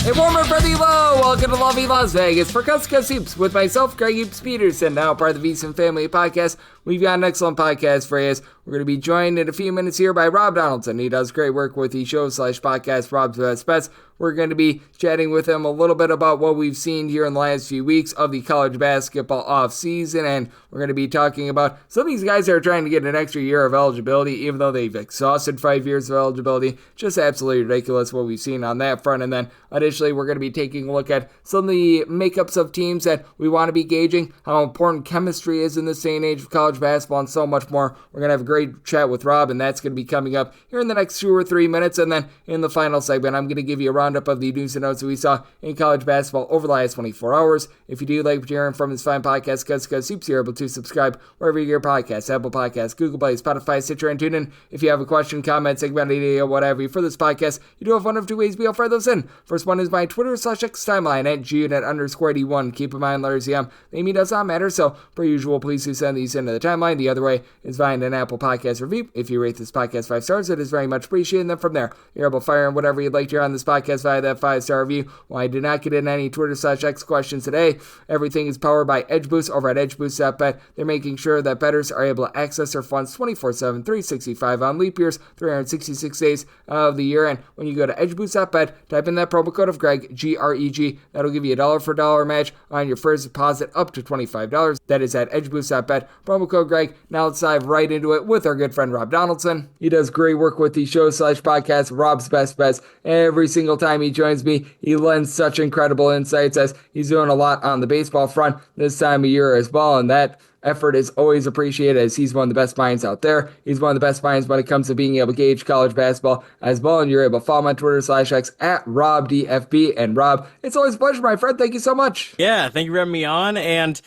A warmer for the low. Welcome to lovely Las Vegas for Coast to Coast Hoops with myself, Greg Hoops Peterson, now part of the VSiN Family Podcast. We've got an excellent podcast for you. We're going to be joined in a few minutes here by Rob Donaldson. He does great work with the show/podcast Rob's Best Bets. We're going to be chatting with him a little bit about what we've seen here in the last few weeks of the college basketball offseason, and we're going to be talking about some of these guys that are trying to get an extra year of eligibility, even though they've exhausted 5 years of eligibility. Just absolutely ridiculous what we've seen on that front. And then additionally, we're going to be taking a look at some of the makeups of teams that we want to be gauging, how important chemistry is in this day and age of college basketball, and so much more. We're going to have a great chat with Rob, and that's going to be coming up here in the next 2 or 3 minutes. And then in the final segment, I'm going to give you a roundup of the news and notes that we saw in college basketball over the last 24 hours. If you do like what you're hearing from this fine podcast, Coast to Coast Hoops, you're able to subscribe wherever you get your podcasts, Apple Podcasts, Google Play, Spotify, Stitcher, and TuneIn. If you have a question, comment, segment, idea, whatever for this podcast, you do have one of two ways we'll fire those in. First one is my Twitter/X timeline at @GUnit_81. Keep in mind, letters the name does not matter, so per usual, please do send these into the timeline. The other way is via an Apple Podcast review. If you rate this podcast 5 stars, it is very much appreciated. And then from there, you're able to fire in whatever you'd like to hear on this podcast via that 5-star review. Well, I did not get in any Twitter/X questions today. Everything is powered by EdgeBoost over at edgeboost.bet. They're making sure that bettors are able to access their funds 24/7, 365 on leap years, 366 days of the year. And when you go to edgeboost.bet, type in that promo code of Greg, G-R-E-G. That'll give you a dollar for dollar match on your first deposit up to $25. That is at edgeboost.bet, promo code Greg. Now let's dive right into it with our good friend Rob Donaldson. He does great work with the show/podcast Rob's Best Bets. Every single time he joins me, he lends such incredible insights as he's doing a lot on the baseball front this time of year as well, and that effort is always appreciated as he's one of the best minds out there. He's one of the best minds when it comes to being able to gauge college basketball as well, and you're able to follow him on Twitter/X at RobDFB. And Rob, it's always a pleasure, my friend. Thank you so much. Yeah, thank you for having me on. And,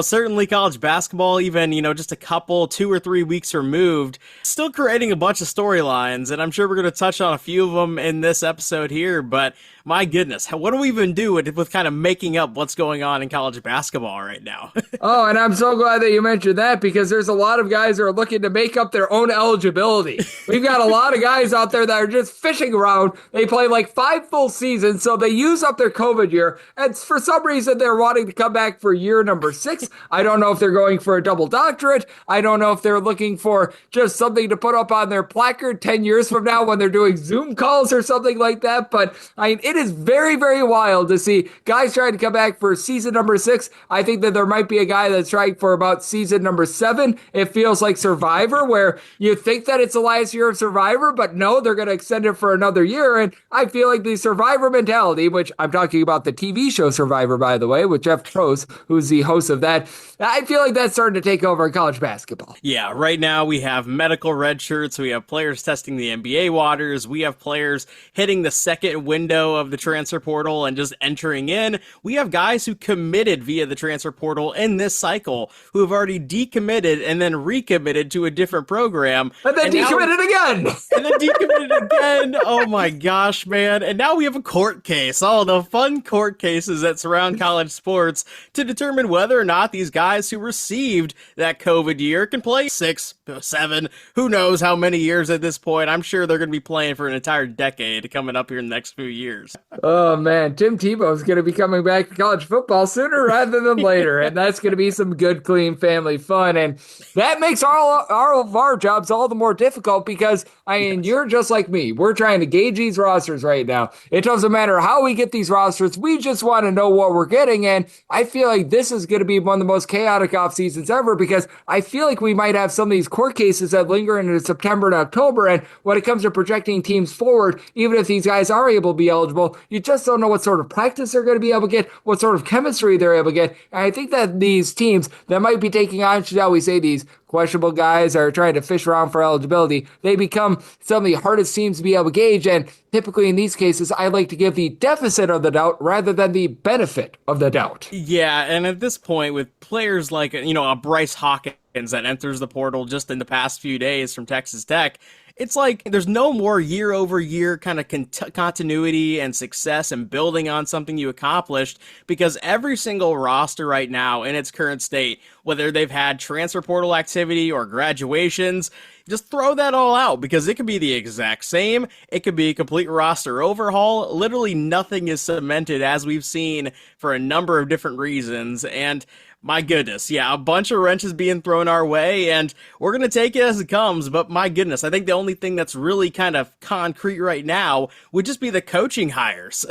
certainly college basketball, even, just a couple, 2 or 3 weeks removed, still creating a bunch of storylines. And I'm sure we're going to touch on a few of them in this episode here. But my goodness, what do we even do with kind of making up what's going on in college basketball right now? Oh, and I'm so glad that you mentioned that, because there's a lot of guys who are looking to make up their own eligibility. We've got a lot of guys out there that are just fishing around. They play like 5 full seasons, so they use up their COVID year, and for some reason they're wanting to come back for year number 6. I don't know if they're going for a double doctorate. I don't know if they're looking for just something to put up on their placard 10 years from now when they're doing Zoom calls or something like that, but it is very, very wild to see guys trying to come back for season number 6. I think that there might be a guy that's trying for about season number 7. It feels like Survivor, where you think that it's the last year of Survivor, but no, they're going to extend it for another year. And I feel like the Survivor mentality, which I'm talking about the TV show Survivor, by the way, with Jeff Probst, who's the host of that, I feel like that's starting to take over in college basketball. Yeah, right now we have medical red shirts. We have players testing the NBA waters. We have players hitting the second window of the transfer portal and just entering in. We have guys who committed via the transfer portal in this cycle who have already decommitted and then recommitted to a different program. And then decommitted again. And then decommitted again. Oh my gosh, man. And now we have a court case. All the fun court cases that surround college sports to determine whether or not these guys who received that COVID year can play 6, 7, who knows how many years at this point. I'm sure they're going to be playing for an entire decade coming up here in the next few years. Oh man, Tim Tebow's going to be coming back to college football sooner rather than later, and that's going to be some good, clean family fun, and that makes all of our jobs all the more difficult because, you're just like me. We're trying to gauge these rosters right now. It doesn't matter how we get these rosters. We just want to know what we're getting, and I feel like this is going to be one of the most chaotic off seasons ever because I feel like we might have some of these court cases that linger into September and October, and when it comes to projecting teams forward, even if these guys are able to be eligible, you just don't know what sort of practice they're going to be able to get, what sort of chemistry they're able to get. And I think that these teams that might be taking on, shall we say, these questionable guys are trying to fish around for eligibility, they become some of the hardest teams to be able to gauge. And typically in these cases, I like to give the deficit of the doubt rather than the benefit of the doubt. Yeah, and at this point, with players like, a Bryce Hawkins that enters the portal just in the past few days from Texas Tech, It's like there's no more year over year kind of continuity and success and building on something you accomplished, because every single roster right now in its current state, whether they've had transfer portal activity or graduations, just throw that all out, because it could be the exact same. It could be a complete roster overhaul. Literally nothing is cemented, as we've seen for a number of different reasons. And my goodness, yeah, a bunch of wrenches being thrown our way, and we're going to take it as it comes. But my goodness, I think the only thing that's really kind of concrete right now would just be the coaching hires.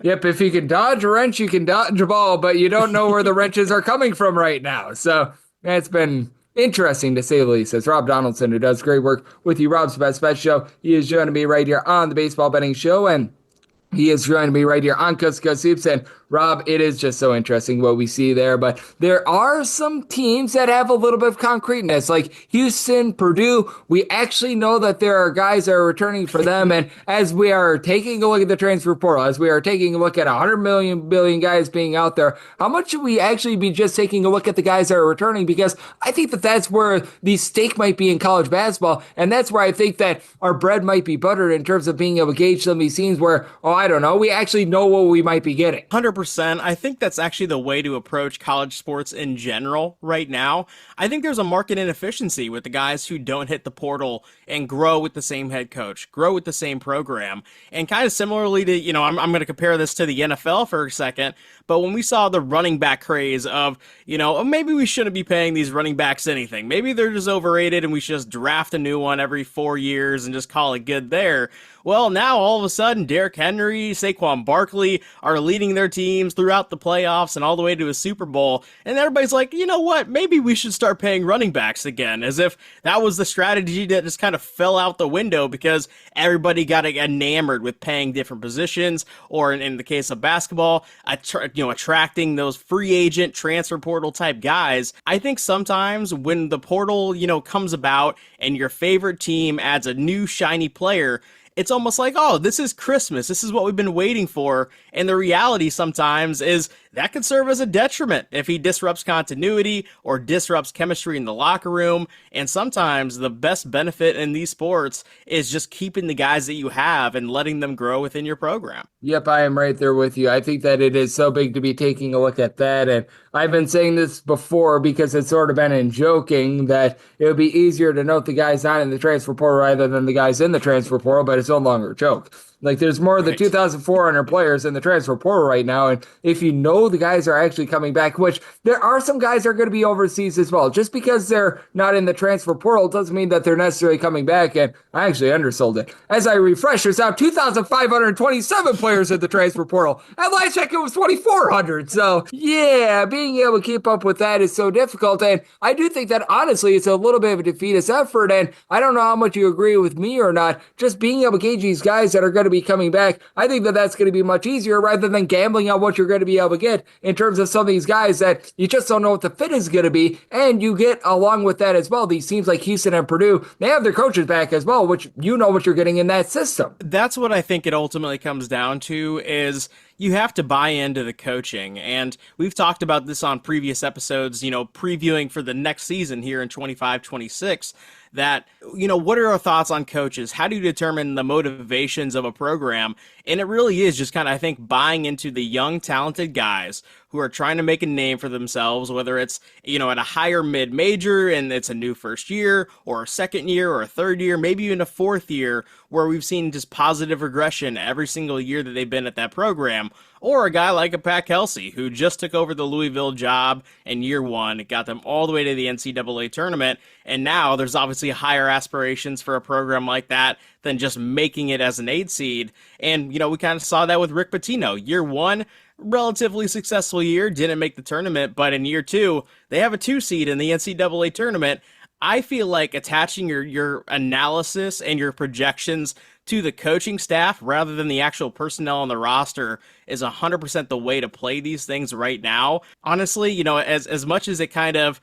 Yep, if you can dodge a wrench, you can dodge a ball, but you don't know where the wrenches are coming from right now. So it's been interesting, to say the least. It's Rob Donaldson, who does great work with you, Rob's Best Bet Show. He is joining me right here on the Baseball Betting Show, and he is joining me right here on Coast to Coast Hoops. And Rob, it is just so interesting what we see there. But there are some teams that have a little bit of concreteness, like Houston, Purdue. We actually know that there are guys that are returning for them. And as we are taking a look at the transfer portal, as we are taking a look at 100 billion guys being out there, how much should we actually be just taking a look at the guys that are returning? Because I think that that's where the stake might be in college basketball. And that's where I think that our bread might be buttered in terms of being able to gauge some of these teams where, I don't know, we actually know what we might be getting. 100%. I think that's actually the way to approach college sports in general right now. I think there's a market inefficiency with the guys who don't hit the portal and grow with the same head coach, grow with the same program. And kind of similarly to, I'm going to compare this to the NFL for a second, but when we saw the running back craze of, maybe we shouldn't be paying these running backs anything. Maybe they're just overrated and we should just draft a new one every 4 years and just call it good there. Well, now all of a sudden, Derrick Henry, Saquon Barkley are leading their teams throughout the playoffs and all the way to a Super Bowl. And everybody's like, you know what? Maybe we should start paying running backs again, as if that was the strategy that just kind of fell out the window because everybody got enamored with paying different positions, or in the case of basketball, attracting those free agent transfer portal type guys. I think sometimes when the portal, comes about and your favorite team adds a new shiny player, it's almost like, oh, this is Christmas. This is what we've been waiting for. And the reality sometimes is that could serve as a detriment if he disrupts continuity or disrupts chemistry in the locker room. And sometimes the best benefit in these sports is just keeping the guys that you have and letting them grow within your program. Yep, I am right there with you. I think that it is so big to be taking a look at that. And I've been saying this before because it's sort of been in joking that it would be easier to note the guys not in the transfer portal rather than the guys in the transfer portal, but it's no longer a joke. Like, there's more than 2,400 players in the transfer portal right now, and if you know the guys are actually coming back, which there are some guys that are going to be overseas as well. Just because they're not in the transfer portal doesn't mean that they're necessarily coming back, and I actually undersold it. As I refresh, there's now 2,527 players in the transfer portal. At last check, it was 2,400. So, yeah, being able to keep up with that is so difficult, and I do think that, honestly, it's a little bit of a defeatist effort, and I don't know how much you agree with me or not. Just being able to gauge these guys that are going to be coming back, I think that that's going to be much easier rather than gambling on what you're going to be able to get in terms of some of these guys that you just don't know what the fit is going to be. And you get along with that as well, these teams like Houston and Purdue, they have their coaches back as well, which you know what you're getting in that system. That's what I think it ultimately comes down to is you have to buy into the coaching. And we've talked about this on previous episodes, previewing for the next season here in 25-26, that, what are our thoughts on coaches? How do you determine the motivations of a program? And it really is just kind of, I think, buying into the young, talented guys who are trying to make a name for themselves, whether it's, at a higher mid-major and it's a new first year or a second year or a third year, maybe even a fourth year where we've seen just positive regression every single year that they've been at that program. Or a guy like a Pat Kelsey, who just took over the Louisville job in year one. It got them all the way to the NCAA tournament. And now there's obviously higher aspirations for a program like that than just making it as an 8 seed. And, we kind of saw that with Rick Pitino. Year one, relatively successful year, didn't make the tournament. But in year two, they have a 2 seed in the NCAA tournament. I feel like attaching your analysis and your projections to the coaching staff rather than the actual personnel on the roster is 100% the way to play these things right now. Honestly, as much as it kind of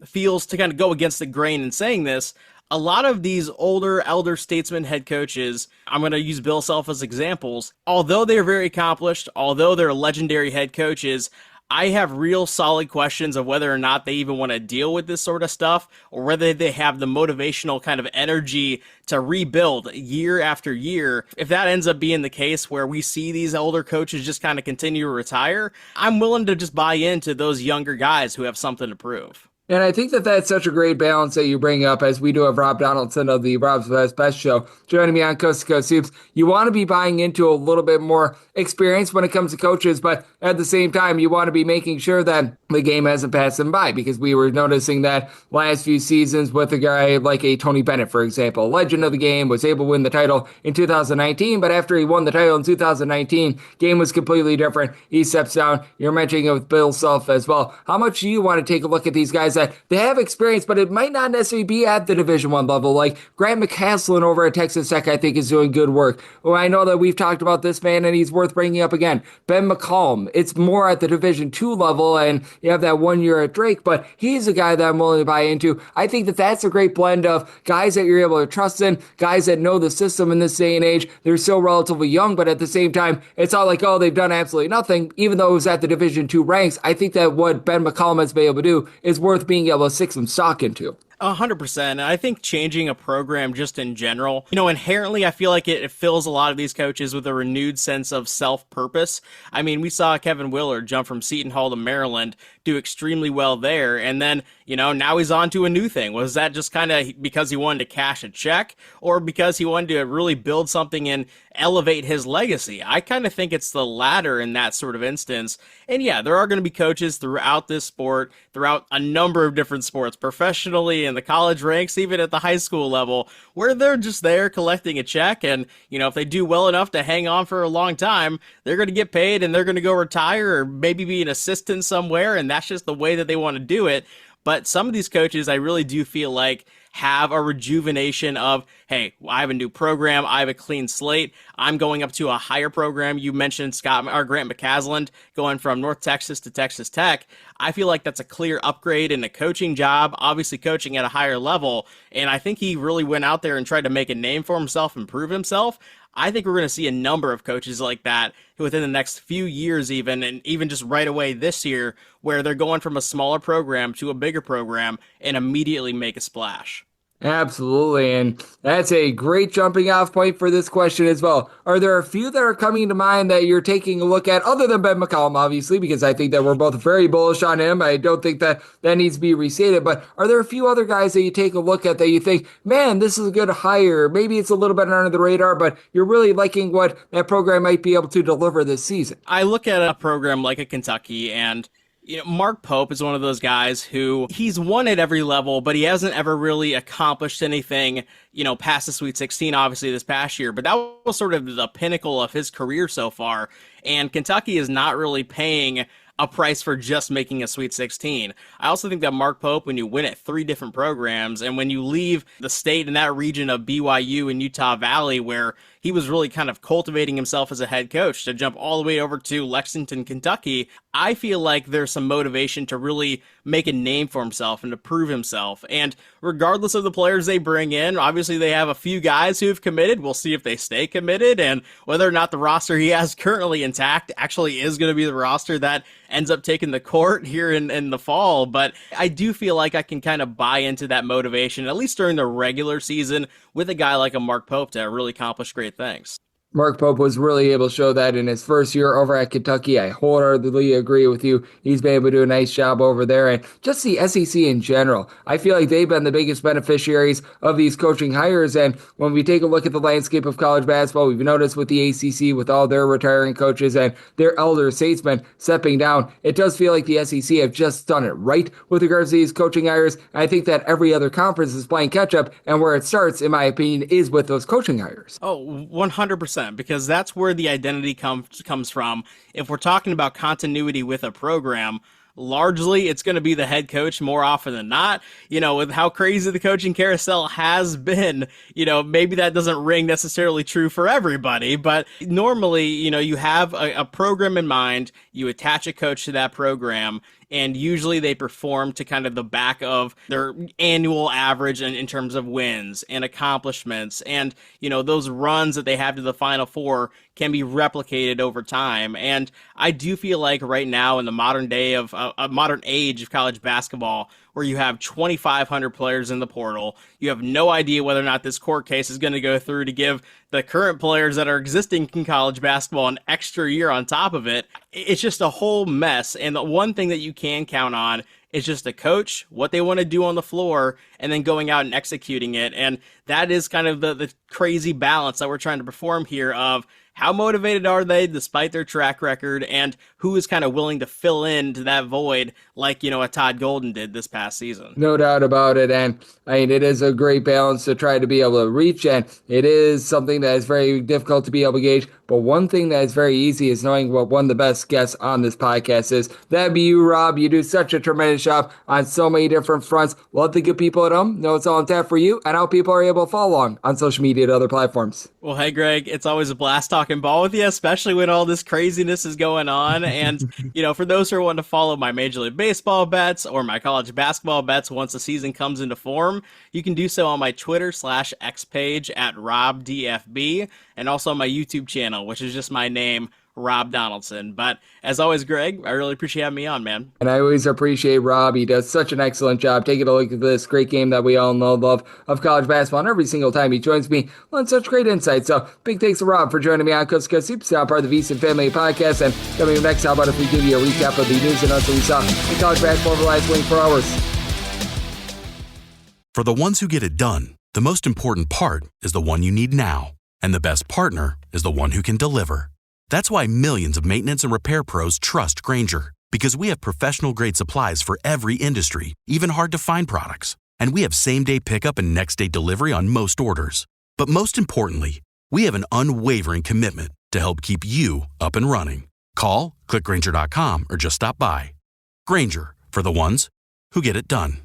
feels to kind of go against the grain in saying this, a lot of these older, elder statesman head coaches, I'm going to use Bill Self as examples, although they're very accomplished, although they're legendary head coaches, I have real solid questions of whether or not they even want to deal with this sort of stuff, or whether they have the motivational kind of energy to rebuild year after year. If that ends up being the case where we see these older coaches just kind of continue to retire, I'm willing to just buy into those younger guys who have something to prove. And I think that that's such a great balance that you bring up, as we do have Rob Donaldson of the Rob's Best show joining me on Coast to Coast Hoops. You want to be buying into a little bit more experience when it comes to coaches, but at the same time, you want to be making sure that the game hasn't passed them by, because we were noticing that last few seasons with a guy like a Tony Bennett, for example, legend of the game, was able to win the title in 2019, but after he won the title in 2019, game was completely different. He steps down. You're mentioning it with Bill Self as well. How much do you want to take a look at these guys that they have experience, but it might not necessarily be at the Division I level? Like Grant McCaslin over at Texas Tech, I think, is doing good work. Well, I know that we've talked about this man, and he's worth bringing up again. Ben McCollum, it's more at the Division II level, and you have that 1 year at Drake, but he's a guy that I'm willing to buy into. I think that that's a great blend of guys that you're able to trust in, guys that know the system in this day and age. They're still relatively young, but at the same time, it's not like, oh, they've done absolutely nothing, even though it was at the Division II ranks. I think that what Ben McCollum has been able to do is worth being able to stick some stock into. 100%. And I think changing a program just in general, inherently, I feel like it fills a lot of these coaches with a renewed sense of self-purpose. I mean, we saw Kevin Willard jump from Seton Hall to Maryland, do extremely well there. And then, now he's on to a new thing. Was that just kind of because he wanted to cash a check, or because he wanted to really build something and elevate his legacy? I kind of think it's the latter in that sort of instance. And yeah, there are going to be coaches throughout this sport, throughout a number of different sports, professionally, in the college ranks, even at the high school level, where they're just there collecting a check. And, if they do well enough to hang on for a long time, they're going to get paid and they're going to go retire or maybe be an assistant somewhere. And that's just the way that they want to do it. But some of these coaches, I really do feel like, have a rejuvenation of, hey, I have a new program, I have a clean slate, I'm going up to a higher program. You mentioned Grant McCaslin going from North Texas to Texas Tech. I feel like that's a clear upgrade in a coaching job, obviously coaching at a higher level, and I think he really went out there and tried to make a name for himself and prove himself. I think we're going to see a number of coaches like that within the next few years even, and even just right away this year, where they're going from a smaller program to a bigger program and immediately make a splash. Absolutely, and that's a great jumping off point for this question as well. Are there a few that are coming to mind that you're taking a look at, other than Ben McCollum, obviously, because I think that we're both very bullish on him. I don't think that needs to be restated, but are there a few other guys that you take a look at that you think, man, this is a good hire? Maybe it's a little bit under the radar, but you're really liking what that program might be able to deliver this season. I look at a program like a Kentucky, and Mark Pope is one of those guys who he's won at every level, but he hasn't ever really accomplished anything, past the Sweet 16, obviously, this past year. But that was sort of the pinnacle of his career so far. And Kentucky is not really paying a price for just making a Sweet 16. I also think that Mark Pope, when you win at 3 different programs, and when you leave the state in that region of BYU and Utah Valley, where he was really kind of cultivating himself as a head coach, to jump all the way over to Lexington, Kentucky, I feel like there's some motivation to really make a name for himself and to prove himself. And regardless of the players they bring in, obviously they have a few guys who have committed. We'll see if they stay committed and whether or not the roster he has currently intact actually is going to be the roster that ends up taking the court here in the fall. But I do feel like I can kind of buy into that motivation, at least during the regular season, with a guy like a Mark Pope to really accomplish great things. Mark Pope was really able to show that in his first year over at Kentucky. I wholeheartedly agree with you. He's been able to do a nice job over there. And just the SEC in general, I feel like they've been the biggest beneficiaries of these coaching hires. And when we take a look at the landscape of college basketball, we've noticed with the ACC, with all their retiring coaches and their elder statesmen stepping down, it does feel like the SEC have just done it right with regards to these coaching hires. And I think that every other conference is playing catch up. And where it starts, in my opinion, is with those coaching hires. Oh, 100%. Because that's where the identity comes from. If we're talking about continuity with a program, largely it's going to be the head coach more often than not. With how crazy the coaching carousel has been, maybe that doesn't ring necessarily true for everybody, but normally, you have a program in mind, you attach a coach to that program, and usually they perform to kind of the back of their annual average in terms of wins and accomplishments, and those runs that they have to the Final Four can be replicated over time. And I do feel like right now in the modern day of a modern age of college basketball, where you have 2,500 players in the portal, you have no idea whether or not this court case is going to go through to give the current players that are existing in college basketball an extra year on top of it. It's just a whole mess. And the one thing that you can count on is just the coach, what they want to do on the floor, and then going out and executing it. And that is kind of the crazy balance that we're trying to perform here of how motivated are they despite their track record, and who is kind of willing to fill into that void like, a Todd Golden did this past season. No doubt about it. And I mean, it is a great balance to try to be able to reach, and it is something that is very difficult to be able to gauge. But one thing that is very easy is knowing what one of the best guests on this podcast is. That'd be you, Rob. You do such a tremendous job on so many different fronts. Love the good people at home. Know it's all on tap for you, and how people are able to follow along on social media and other platforms. Well, hey, Greg, it's always a blast talking ball with you, especially when all this craziness is going on. And, for those who want to follow my Major League Baseball bets or my college basketball bets once the season comes into form, you can do so on my Twitter/X page at RobDFB, and also on my YouTube channel, which is just my name, Rob Donaldson. But as always, Greg, I really appreciate having me on, man. And I always appreciate Rob. He does such an excellent job taking a look at this great game that we all know and love of college basketball. And every single time he joins me on such great insights. So big thanks to Rob for joining me on Coast to Coast Hoops, now part of the VSiN Family Podcast. And coming up next, how about if we give you a recap of the news and notes that we saw in college basketball over the last 24 hours? For the ones who get it done, the most important part is the one you need now. And the best partner is the one who can deliver. That's why millions of maintenance and repair pros trust Grainger, because we have professional-grade supplies for every industry, even hard-to-find products. And we have same-day pickup and next-day delivery on most orders. But most importantly, we have an unwavering commitment to help keep you up and running. Call, click Grainger.com, or just stop by. Grainger, for the ones who get it done.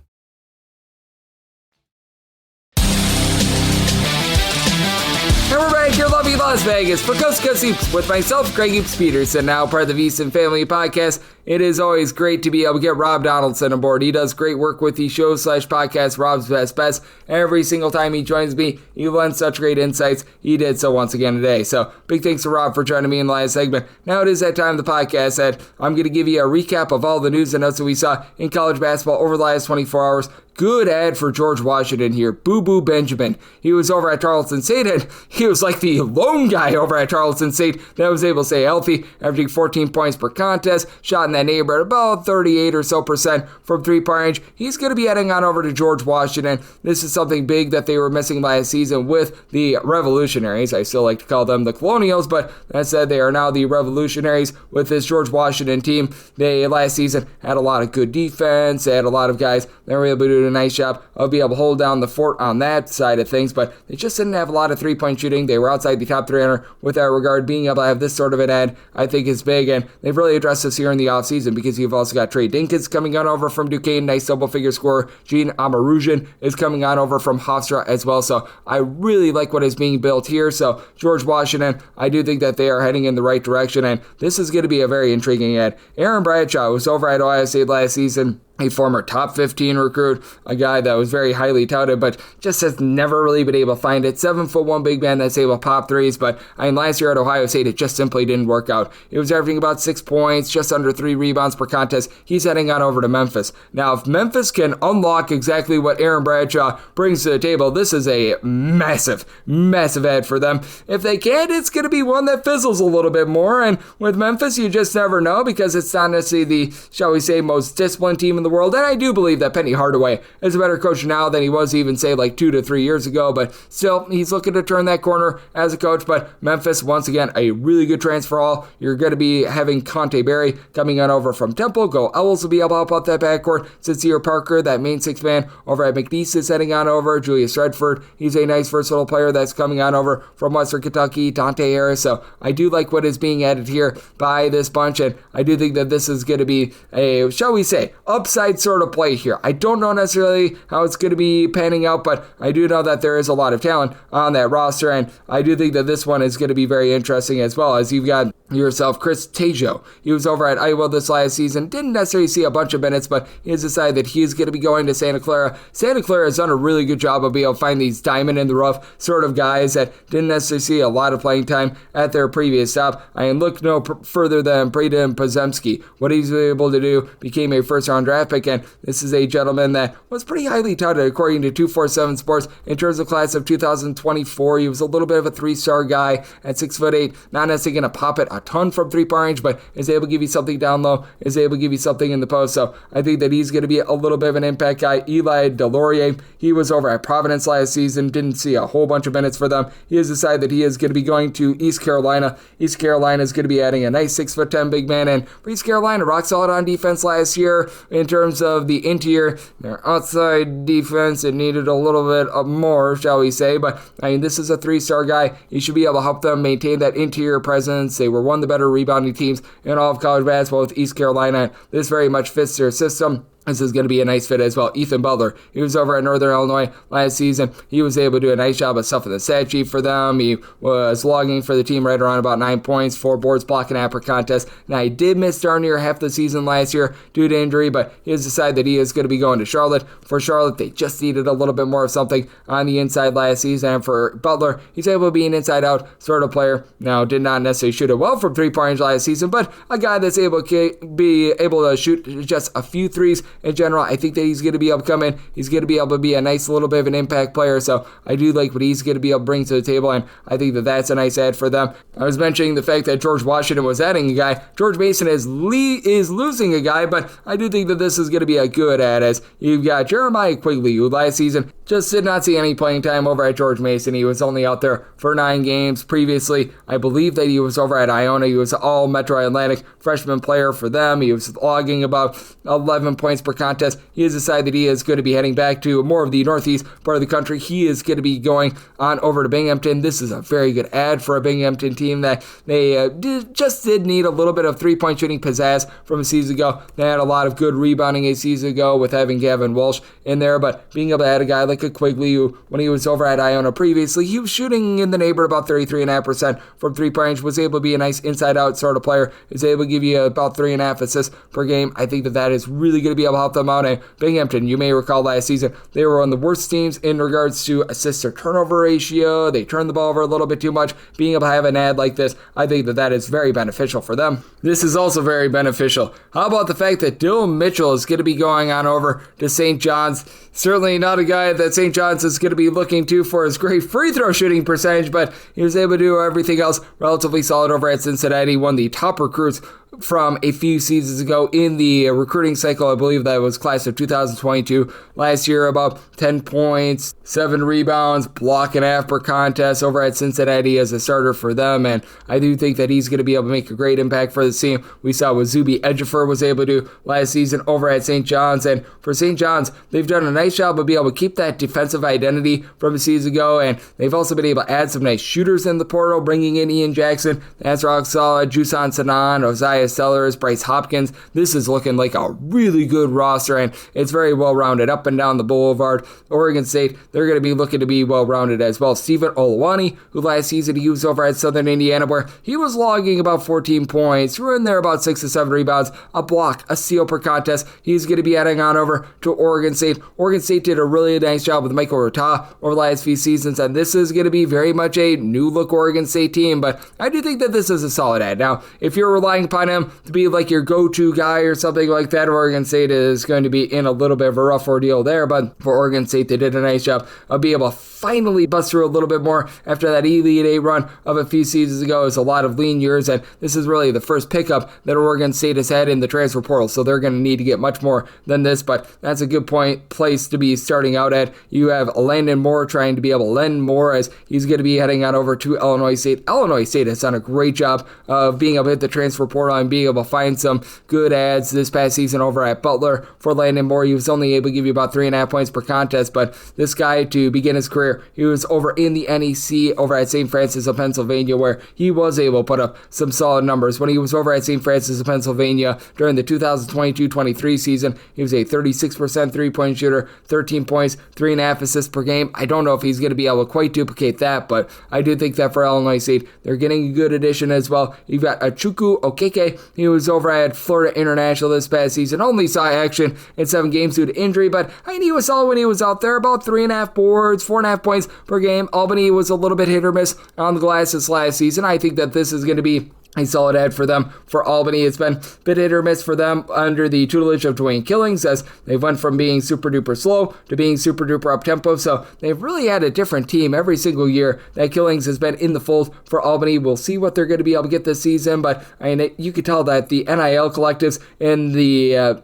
And we're back here, lovely Las Vegas, for Coast to Coast Hoops with myself, Greg Hoops Peterson, now part of the VSiN Family Podcast. It is always great to be able to get Rob Donaldson aboard. He does great work with the show/podcast, Rob's Best Bets. Every single time he joins me, he lends such great insights. He did so once again today. So big thanks to Rob for joining me in the last segment. Now it is that time of the podcast that I'm going to give you a recap of all the news and notes that we saw in college basketball over the last 24 hours. Good ad for George Washington here. Boo-Boo Benjamin. He was over at Tarleton State, and he was like the lone guy over at Tarleton State that was able to stay healthy, averaging 14 points per contest, shot in that neighborhood about 38% or so from three-point range. He's going to be heading on over to George Washington. This is something big that they were missing last season with the Revolutionaries. I still like to call them the Colonials, but that said, they are now the Revolutionaries with this George Washington team. They, last season, had a lot of good defense. They had a lot of guys that were able to do a nice job of being able to hold down the fort on that side of things, but they just didn't have a lot of three-point shooting. They were outside the top 300 with that regard. Being able to have this sort of an ad, I think, is big, and they've really addressed this here in the offseason because you've also got Trey Dinkins coming on over from Duquesne, nice double-figure scorer. Gene Amarujian is coming on over from Hofstra as well, so I really like what is being built here. So George Washington, I do think that they are heading in the right direction, and this is going to be a very intriguing ad. Aaron Bradshaw was over at Ohio State last season, a former top 15 recruit, a guy that was very highly touted, but just has never really been able to find it. 7'1" big man that's able to pop threes, but last year at Ohio State, it just simply didn't work out. It was averaging about 6 points, just under 3 rebounds per contest. He's heading on over to Memphis. Now, if Memphis can unlock exactly what Aaron Bradshaw brings to the table, this is a massive, massive ad for them. If they can't, it's going to be one that fizzles a little bit more, and with Memphis, you just never know because it's not necessarily the, shall we say, most disciplined team in the world, and I do believe that Penny Hardaway is a better coach now than he was even, say, like 2 to 3 years ago, but still, he's looking to turn that corner as a coach. But Memphis, once again, a really good transfer all. You're going to be having Conte Berry coming on over from Temple. Go Owls will be able to help out that backcourt. Sincere Parker, that main six man over at McNeese, is heading on over. Julius Redford, he's a nice versatile player that's coming on over from Western Kentucky. Dante Harris, so I do like what is being added here by this bunch, and I do think that this is going to be a, shall we say, upside upside sort of play here. I don't know necessarily how it's going to be panning out, but I do know that there is a lot of talent on that roster, and I do think that this one is going to be very interesting as well, as you've got yourself Chris Tejo. He was over at Iowa this last season, didn't necessarily see a bunch of minutes, but he has decided that he is going to be going to Santa Clara. Santa Clara has done a really good job of being able to find these diamond in the rough sort of guys that didn't necessarily see a lot of playing time at their previous stop. I mean, look no further than Braden Pozemski. What he's able to do, became a first-round draft pick, and this is a gentleman that was pretty highly touted according to 247 Sports in terms of class of 2024. He was a little bit of a 3-star guy at 6'8", not necessarily going to pop it a ton from three-point range, but is able to give you something down low, is able to give you something in the post. So I think that he's going to be a little bit of an impact guy. Eli Delorier, he was over at Providence last season, didn't see a whole bunch of minutes for them. He has decided that he is going to be going to East Carolina. East Carolina is going to be adding a nice 6'10" big man, and for East Carolina, rock solid on defense last year in terms of the interior. Their outside defense, it needed a little bit of more, shall we say, but I mean, this is a 3-star guy. He should be able to help them maintain that interior presence. They were one of the better rebounding teams in all of college basketball with East Carolina. This very much fits their system. This is going to be a nice fit as well. Ethan Butler, he was over at Northern Illinois last season. He was able to do a nice job of stuffing the stat sheet for them. He was logging for the team right around about 9 points, 4 boards, block, and app per contest. Now, he did miss darn near half the season last year due to injury, but he has decided that he is going to be going to Charlotte. For Charlotte, they just needed a little bit more of something on the inside last season. And for Butler, he's able to be an inside-out sort of player. Now, did not necessarily shoot it well from three-point range last season, but a guy that's able to be able to shoot just a few threes in general. I think that he's going to be able to come in. He's going to be able to be a nice little bit of an impact player. So I do like what he's going to be able to bring to the table, and I think that that's a nice add for them. I was mentioning the fact that George Washington was adding a guy. George Mason is losing a guy, but I do think that this is going to be a good add, as you've got Jeremiah Quigley, who last season just did not see any playing time over at George Mason. He was only out there for 9 games previously. I believe that he was over at Iona. He was all Metro Atlantic freshman player for them. He was logging about 11 points per contest. He has decided that he is going to be heading back to more of the northeast part of the country. He is going to be going on over to Binghamton. This is a very good add for a Binghamton team that they just did need a little bit of three-point shooting pizzazz from a season ago. They had a lot of good rebounding a season ago with having Gavin Walsh in there, but being able to add a guy like a Quigley, who, when he was over at Iona previously, he was shooting in the neighborhood about 33.5% from three-point range, was able to be a nice inside-out sort of player, is able to give you about 3.5 assists per game. I think that that is really going to be able to help them out. And Binghamton, you may recall last season, they were one of the worst teams in regards to assist to turnover ratio. They turned the ball over a little bit too much. Being able to have an ad like this, I think that that is very beneficial for them. This is also very beneficial. How about the fact that Dylan Mitchell is going to be going on over to St. John's? Certainly not a guy that St. John's is going to be looking to for his great free throw shooting percentage, but he was able to do everything else relatively solid over at Cincinnati. One of the top recruits from a few seasons ago in the recruiting cycle. I believe that was class of 2022. Last year, about 10 points, 7 rebounds, block and a half per contest over at Cincinnati as a starter for them, and I do think that he's going to be able to make a great impact for the team. We saw what Zuby Ejiofor was able to do last season over at St. John's, and for St. John's, they've done a nice job of being able to keep that defensive identity from a season ago, and they've also been able to add some nice shooters in the portal, bringing in Ian Jackson, that's rock solid, Jusan Sanan, Osiah Sellers, Bryce Hopkins. This is looking like a really good roster, and it's very well rounded up and down the boulevard. Oregon State, they're going to be looking to be well rounded as well. Stephen Olawani, who last season he was over at Southern Indiana, where he was logging about 14 points, threw in there about 6 to 7 rebounds, a block, a steal per contest. He's going to be adding on over to Oregon State. Oregon State did a really nice job with Michael Rota over the last few seasons, and this is going to be very much a new look Oregon State team, but I do think that this is a solid add. Now, if you're relying upon him to be like your go-to guy or something like that, Oregon State is going to be in a little bit of a rough ordeal there, but for Oregon State, they did a nice job of being able to finally bust through a little bit more after that Elite Eight run of a few seasons ago. It's a lot of lean years, and this is really the first pickup that Oregon State has had in the transfer portal, so they're going to need to get much more than this, but that's a good place to be starting out at. You have Landon Moore trying to be able to lend more, as he's going to be heading on over to Illinois State. Illinois State has done a great job of being able to hit the transfer portal and being able to find some good ads this past season over at Butler for Landon Moore. He was only able to give you about 3.5 points per contest, but this guy, to begin his career, he was over in the NEC over at St. Francis of Pennsylvania, where he was able to put up some solid numbers. When he was over at St. Francis of Pennsylvania during the 2022-23 season, he was a 36% three-point shooter, 13 points, 3.5 assists per game. I don't know if he's going to be able to quite duplicate that, but I do think that for Illinois State, they're getting a good addition as well. You've got Achukwu Okeke. He was over at Florida International this past season. Only saw action in 7 games due to injury, but I mean, he was solid when he was out there. About 3.5 boards, 4.5 points per game. Albany was a little bit hit or miss on the glass this last season. I think that this is going to be a solid ad for them. For Albany, it's been a bit hit or miss for them under the tutelage of Dwayne Killings, as they went from being super duper slow to being super duper up tempo. So they've really had a different team every single year that Killings has been in the fold for Albany. We'll see what they're going to be able to get this season, but I mean, you could tell that the NIL collectives in the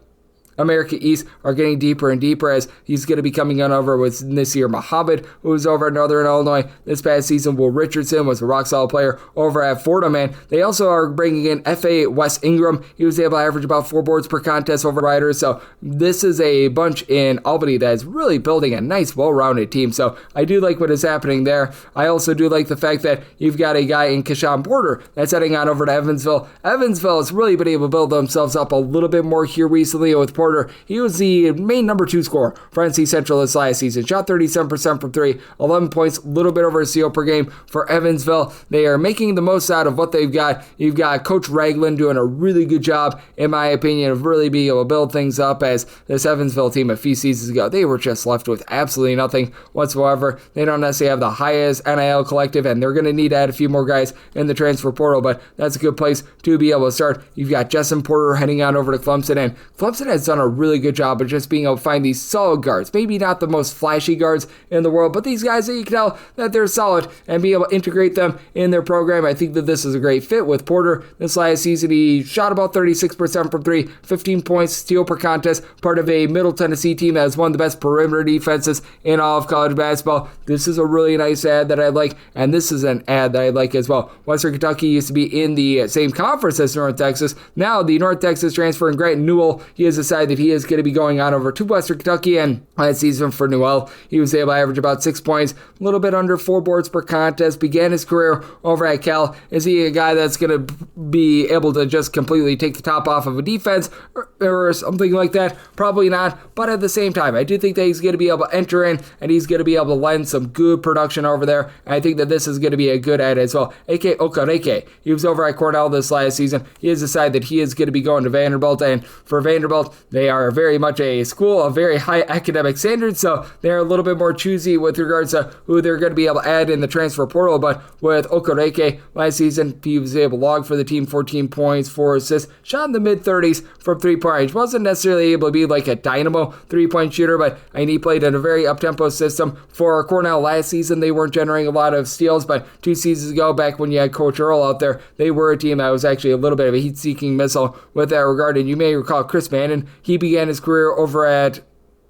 America East are getting deeper and deeper, as he's going to be coming on over with Nasir Muhammad, who was over at Northern Illinois this past season. Will Richardson was a rock-solid player over at Fordham, man. They also are bringing in F.A. Wes Ingram. He was able to average about 4 boards per contest over Riders, so this is a bunch in Albany that is really building a nice, well-rounded team, so I do like what is happening there. I also do like the fact that you've got a guy in Keshawn Porter that's heading on over to Evansville. Evansville has really been able to build themselves up a little bit more here recently with Porter. He was the main number 2 scorer for NC Central this last season. Shot 37% from 3, 11 points, a little bit over a steal per game for Evansville. They are making the most out of what they've got. You've got Coach Ragland doing a really good job, in my opinion, of really being able to build things up, as this Evansville team a few seasons ago, they were just left with absolutely nothing whatsoever. They don't necessarily have the highest NIL collective, and they're going to need to add a few more guys in the transfer portal, but that's a good place to be able to start. You've got Justin Porter heading on over to Clemson, and Clemson has done a really good job of just being able to find these solid guards. Maybe not the most flashy guards in the world, but these guys that you can tell that they're solid and be able to integrate them in their program. I think that this is a great fit with Porter. This last season, he shot about 36% from 3, 15 points, steal per contest, part of a Middle Tennessee team that has one of the best perimeter defenses in all of college basketball. This is a really nice ad that I like, and this is an ad that I like as well. Western Kentucky used to be in the same conference as North Texas. Now the North Texas transfer in Grant Newell, he has decided that he is going to be going on over to Western Kentucky, and last season for Newell, he was able to average about 6 points, a little bit under 4 boards per contest, began his career over at Cal. Is he a guy that's going to be able to just completely take the top off of a defense or something like that? Probably not, but at the same time, I do think that he's going to be able to enter in, and he's going to be able to lend some good production over there, and I think that this is going to be a good ad as well. A.K. Okareke, he was over at Cornell this last season. He has decided that he is going to be going to Vanderbilt, and for Vanderbilt, they are very much a school of very high academic standards, so they're a little bit more choosy with regards to who they're going to be able to add in the transfer portal. But with Okareke, last season, he was able to log for the team 14 points, 4 assists, shot in the mid-30s from 3-point range. Wasn't necessarily able to be like a dynamo 3-point shooter, but he played in a very up-tempo system. For Cornell last season, they weren't generating a lot of steals, but 2 seasons ago, back when you had Coach Earl out there, they were a team that was actually a little bit of a heat-seeking missile with that regard. And you may recall Chris Bannon, he began his career over at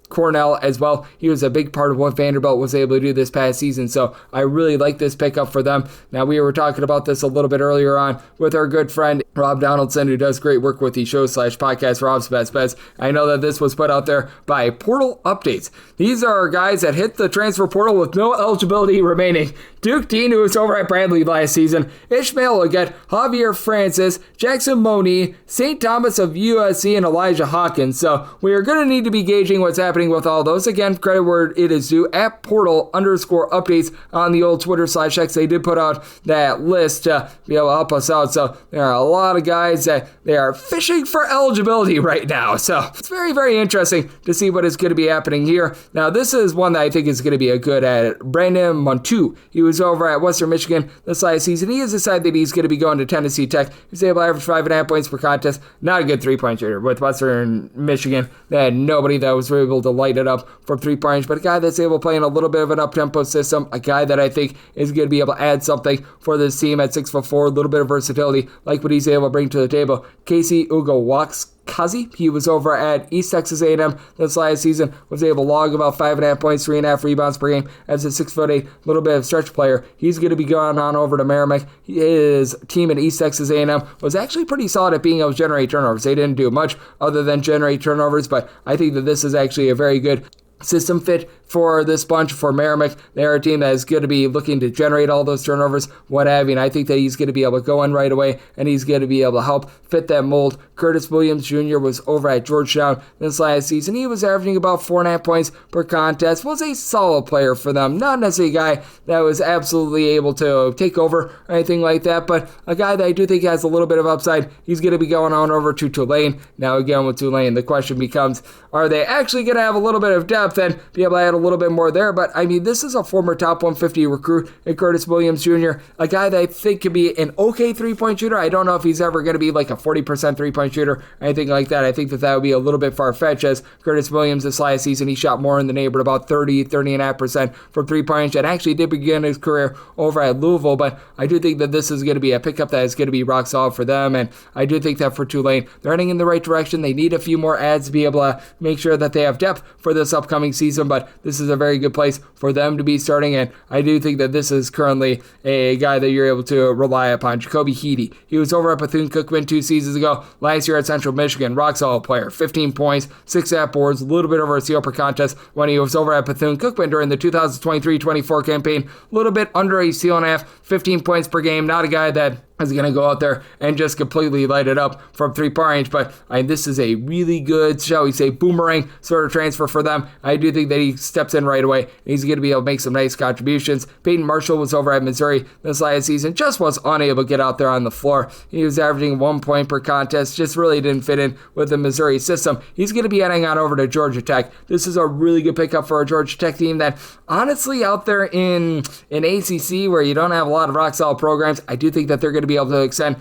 Cornell as well. He was a big part of what Vanderbilt was able to do this past season, so I really like this pickup for them. Now, we were talking about this a little bit earlier on with our good friend Rob Donaldson, who does great work with the show/podcast Rob's Best Bets. I know that this was put out there by Portal Updates. These are guys that hit the transfer portal with no eligibility remaining. Duke Dean, who was over at Bradley last season, Ishmael Leggett, Javier Francis, Jackson Money, St. Thomas of USC, and Elijah Hawkins. So we are going to need to be gauging what's happening with all those. Again, credit where it is due, at Portal_updates on the old Twitter/X. They did put out that list to be able to help us out. So there are a lot of guys that they are fishing for eligibility right now. So it's very, very interesting to see what is going to be happening here. Now, this is one that I think is going to be a good ad. Brandon Montu, he was over at Western Michigan this last season. He has decided that he's going to be going to Tennessee Tech. He's able to average 5.5 points per contest. Not a good 3-point shooter with Western Michigan. They had nobody that was able to light it up from 3-point range, but a guy that's able to play in a little bit of an up-tempo system, a guy that I think is going to be able to add something for this team at 6'4", a little bit of versatility, like what he's able to bring to the table. Casey Ugowaks Kazi. He was over at East Texas A&M this last season, was able to log about 5.5 points, 3.5 rebounds per game as a 6'8", little bit of stretch player. He's going to be going on over to Merrimack. His team at East Texas A&M was actually pretty solid at being able to generate turnovers. They didn't do much other than generate turnovers, but I think that this is actually a very good system fit for this bunch for Merrimack. They're a team that is going to be looking to generate all those turnovers, what have you, and I think that he's going to be able to go in right away, and he's going to be able to help fit that mold. Curtis Williams Jr. was over at Georgetown this last season. He was averaging about 4.5 points per contest, was a solid player for them, not necessarily a guy that was absolutely able to take over or anything like that, but a guy that I do think has a little bit of upside. He's going to be going on over to Tulane. Now again with Tulane, the question becomes, are they actually going to have a little bit of depth and be able to add a little bit more there? But I mean, this is a former top 150 recruit in Curtis Williams Jr., a guy that I think could be an okay three-point shooter. I don't know if he's ever going to be like a 40% three-point shooter or anything like that. I think that would be a little bit far-fetched, as Curtis Williams this last season, he shot more in the neighborhood, about 30.5% from three-point, and actually did begin his career over at Louisville. But I do think that this is going to be a pickup that is going to be rock solid for them, and I do think that for Tulane, they're heading in the right direction. They need a few more adds to be able to make sure that they have depth for this upcoming season, but this is a very good place for them to be starting, and I do think that this is currently a guy that you're able to rely upon. Jacoby Heedy, he was over at Bethune-Cookman 2 seasons ago. Last year at Central Michigan, rock solid player, 15 points, 6.5 boards, a little bit over a steal per contest when he was over at Bethune-Cookman during the 2023-24 campaign. A little bit under a steal and a half, 15 points per game. Not a guy that is going to go out there and just completely light it up from three-point range, but this is a really good, shall we say, boomerang sort of transfer for them. I do think that he steps in right away, and he's going to be able to make some nice contributions. Peyton Marshall was over at Missouri this last season, just was unable to get out there on the floor. He was averaging 1 point per contest, just really didn't fit in with the Missouri system. He's going to be heading on over to Georgia Tech. This is a really good pickup for a Georgia Tech team that, honestly, out there in ACC where you don't have a lot of rock-solid programs, I do think that they're going to be able to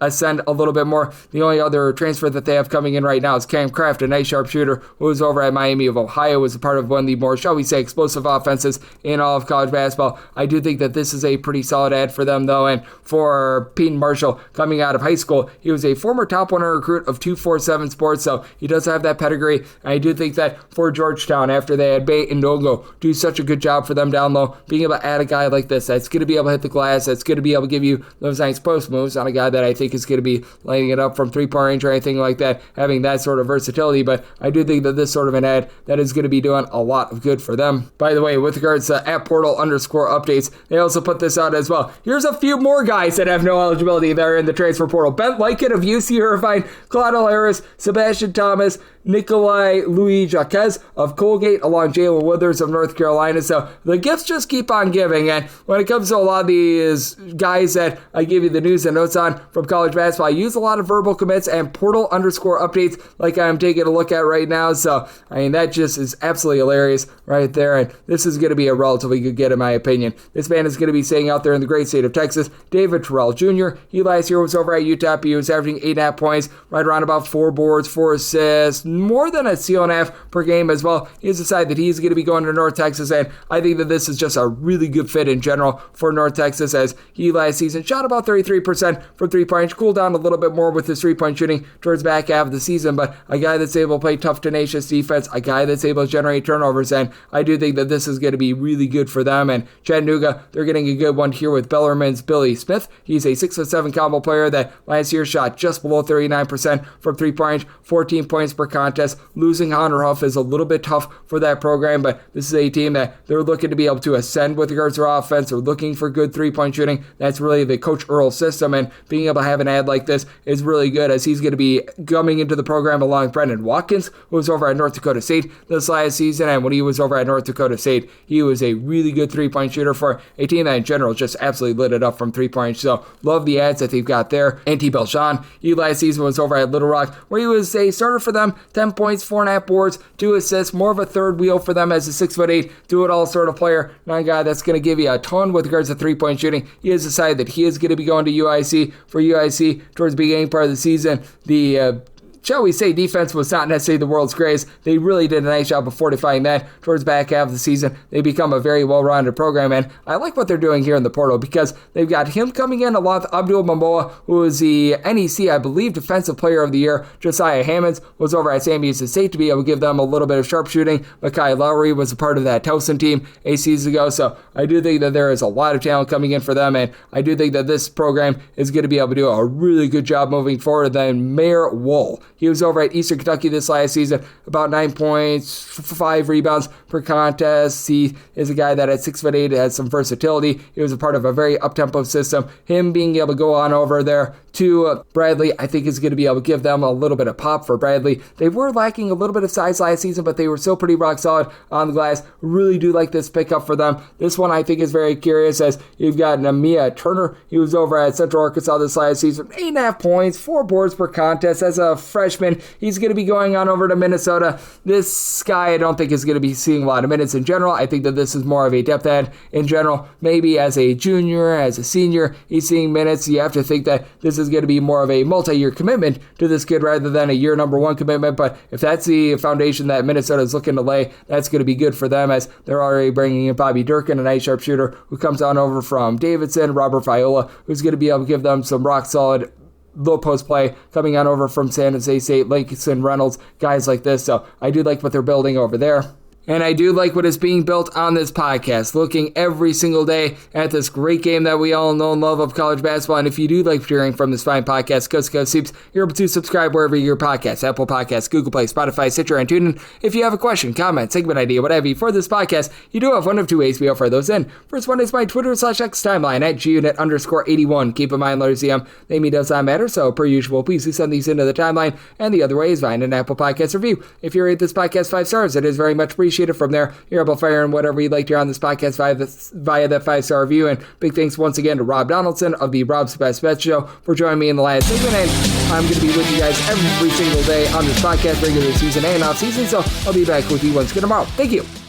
ascend a little bit more. The only other transfer that they have coming in right now is Cam Kraft, a nice sharpshooter who was over at Miami of Ohio, was a part of one of the more, shall we say, explosive offenses in all of college basketball. I do think that this is a pretty solid ad for them, though, and for Peyton Marshall coming out of high school, he was a former top 100 recruit of 247 Sports, so he does have that pedigree. And I do think that for Georgetown, after they had Bay and Ndongo do such a good job for them down low, being able to add a guy like this that's going to be able to hit the glass, that's going to be able to give you those nice post moves on a guy that I think is going to be lighting it up from three-point range or anything like that, having that sort of versatility, but I do think that this sort of an ad that is going to be doing a lot of good for them. By the way, with regards to @portal_updates, they also put this out as well. Here's a few more guys that have no eligibility that are in the transfer portal. Bent Lycan of UC Irvine, Claudio Harris, Sebastian Thomas, Nikolai Louis Jaquez of Colgate, along Jalen Withers of North Carolina. So the gifts just keep on giving. And when it comes to a lot of these guys that I give you the news and notes on from college basketball, I use a lot of verbal commits and portal_updates like I'm taking a look at right now. So, that just is absolutely hilarious right there. And this is going to be a relatively good get, in my opinion. This man is going to be staying out there in the great state of Texas. David Terrell Jr., he last year was over at UTEP. He was averaging 8.5 points, right around about 4 boards, 4 assists, more than a steal and a half per game as well. He has decided that he's going to be going to North Texas, and I think that this is just a really good fit in general for North Texas, as he last season shot about 33% from three-point, cooled down a little bit more with his three-point shooting towards back half of the season, but a guy that's able to play tough, tenacious defense, a guy that's able to generate turnovers, and I do think that this is going to be really good for them. And Chattanooga, they're getting a good one here with Bellarmine's Billy Smith. He's a 6'7" combo player that last year shot just below 39% from three-point, 14 points per contest. Losing Hunter Huff is a little bit tough for that program, but this is a team that they're looking to be able to ascend with regards to their offense. They're looking for good three-point shooting. That's really the Coach Earl system, and being able to have an ad like this is really good, as he's going to be coming into the program along with Brendan Watkins, who was over at North Dakota State this last season, and when he was over at North Dakota State, he was a really good three-point shooter for a team that in general just absolutely lit it up from three-point. So love the ads that they've got there. Antti Belshon, he last season was over at Little Rock, where he was a starter for them, 10 points, 4.5 boards, 2 assists, more of a third wheel for them as a 6'8", do-it-all sort of player, not a guy that's going to give you a ton with regards to three-point shooting. He has decided that he is going to be going to UIC. For UIC, towards the beginning part of the season, the shall we say, defense was not necessarily the world's greatest. They really did a nice job of fortifying that towards the back half of the season. They become a very well-rounded program, and I like what they're doing here in the portal because they've got him coming in along with Abdul Mamoa, who is the NEC, I believe, Defensive Player of the Year. Josiah Hammonds was over at Sam Houston State to be able to give them a little bit of sharpshooting. Makai Lowry was a part of that Towson team 8 seasons ago, so I do think that there is a lot of talent coming in for them, and I do think that this program is going to be able to do a really good job moving forward. Then Mayor Wool, he was over at Eastern Kentucky this last season, about 9 points, 5 rebounds per contest. He is a guy that at 6'8" has some versatility. He was a part of a very up-tempo system. Him being able to go on over there to Bradley, I think is going to be able to give them a little bit of pop for Bradley. They were lacking a little bit of size last season, but they were still pretty rock solid on the glass. Really do like this pickup for them. This one I think is very curious as you've got Namia Turner. He was over at Central Arkansas this last season. 8.5 points, 4 boards per contest as a freshman. He's going to be going on over to Minnesota. This guy I don't think is going to be seeing a lot of minutes in general. I think that this is more of a depth add in general. Maybe as a junior, as a senior, he's seeing minutes. You have to think that this is going to be more of a multi-year commitment to this kid rather than a year number 1 commitment. But if that's the foundation that Minnesota is looking to lay, that's going to be good for them as they're already bringing in Bobby Durkin, a nice sharpshooter who comes on over from Davidson, Robert Viola, who's going to be able to give them some rock solid low post play coming on over from San Jose State, Langston Reynolds, guys like this. So I do like what they're building over there. And I do like what is being built on this podcast, looking every single day at this great game that we all know and love of college basketball. And if you do like hearing from this fine podcast, Coast to Coast Hoops, you're able to subscribe wherever your podcast, Apple Podcasts, Google Play, Spotify, Stitcher, and TuneIn. If you have a question, comment, segment idea, whatever you for this podcast, you do have one of 2 ways we offer those in. First one is my Twitter/X timeline at gunit_81. Keep in mind, letters CM, name does not matter, so per usual, please do send these into the timeline. And the other way is via an Apple Podcast review. If you rate this podcast 5 stars, it is very much appreciated. From there, you're able to fire in whatever you'd like to hear on this podcast via that 5-star review. And big thanks once again to Rob Donaldson of the Rob's Best Bet Show for joining me in the last segment. And I'm going to be with you guys every single day on this podcast, regular season and off season. So I'll be back with you once again tomorrow. Thank you.